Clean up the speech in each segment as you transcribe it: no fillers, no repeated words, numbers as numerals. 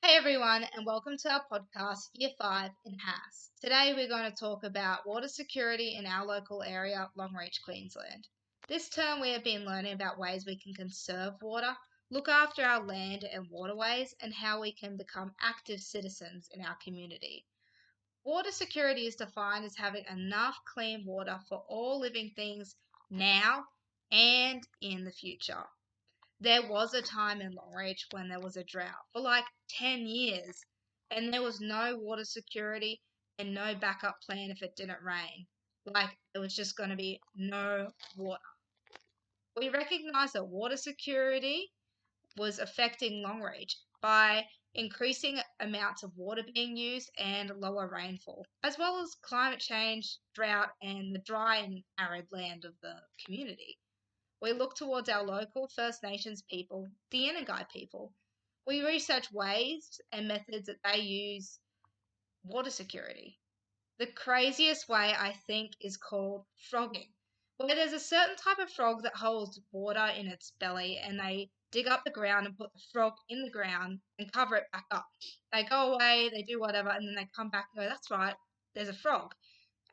Hey everyone, and welcome to our podcast, Year 5 in HASS. Today we're going to talk about water security in our local area, Longreach, Queensland. This term we have been learning about ways we can conserve water, look after our land and waterways, and how we can become active citizens in our community. Water security is defined as having enough clean water for all living things now and in the future. There was a time in Longreach when there was a drought for like 10 years, and there was no water security and no backup plan if it didn't rain. Like, it was just going to be no water. We recognised that water security was affecting Longreach by increasing amounts of water being used and lower rainfall, as well as climate change, drought, and the dry and arid land of the community. We look towards our local First Nations people, the Inangai people. We research ways and methods that they use water security. The craziest way, I think, is called frogging, where there's a certain type of frog that holds water in its belly and they dig up the ground and put the frog in the ground and cover it back up. They go away, they do whatever, and then they come back and go, that's right, there's a frog.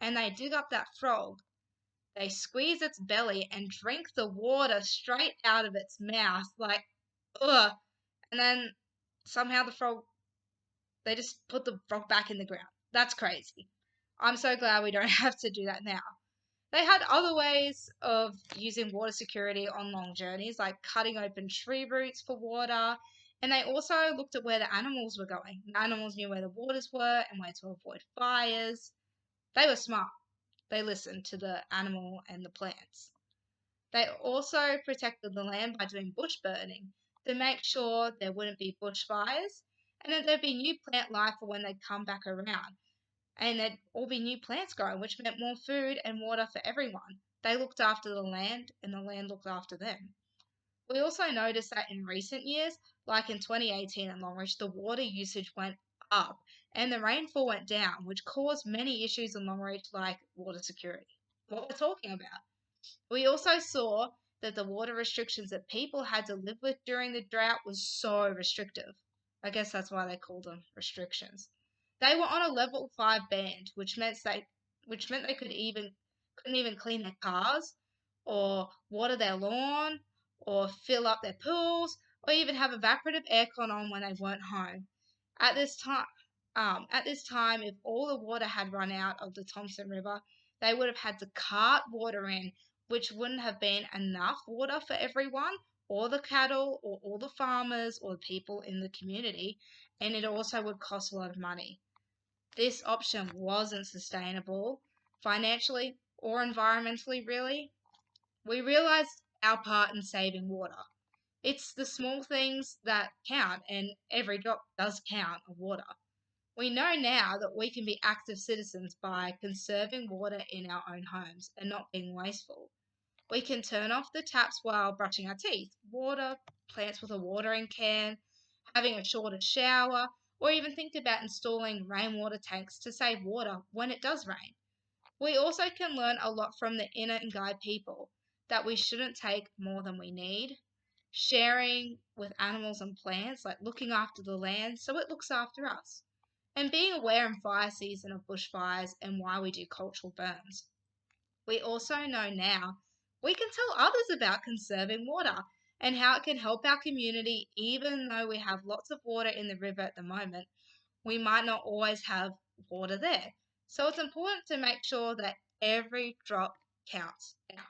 And they dig up that frog, they squeeze its belly and drink the water straight out of its mouth, like, ugh. And then somehow they just put the frog back in the ground. That's crazy. I'm so glad we don't have to do that now. They had other ways of using water security on long journeys, like cutting open tree roots for water. And they also looked at where the animals were going. The animals knew where the waters were and where to avoid fires. They were smart. They listened to the animal and the plants. They also protected the land by doing bush burning to make sure there wouldn't be bushfires and that there'd be new plant life for when they come back around. And there'd all be new plants growing, which meant more food and water for everyone. They looked after the land and the land looked after them. We also noticed that in recent years, like in 2018 in Longreach, the water usage went up and the rainfall went down, which caused many issues in Longreach like water security. What we're talking about. We also saw that the water restrictions that people had to live with during the drought was so restrictive. I guess that's why they called them restrictions. They were on a level 5 band, which meant they couldn't even clean their cars or water their lawn or fill up their pools or even have evaporative aircon on when they weren't home. At this time if all the water had run out of the Thompson River, they would have had to cart water in, which wouldn't have been enough water for everyone, or the cattle, or all the farmers, or the people in the community, and it also would cost a lot of money. This option wasn't sustainable financially or environmentally, really. We realized our part in saving water. It's the small things that count, and every drop does count of water. We know now that we can be active citizens by conserving water in our own homes and not being wasteful. We can turn off the taps while brushing our teeth, water plants with a watering can, having a shorter shower, or even think about installing rainwater tanks to save water when it does rain. We also can learn a lot from the inner and guide people that we shouldn't take more than we need, sharing with animals and plants, like looking after the land so it looks after us, and being aware in fire season of bushfires and why we do cultural burns. We also know now we can tell others about conserving water and how it can help our community, even though we have lots of water in the river at the moment. We might not always have water there. So it's important to make sure that every drop counts now.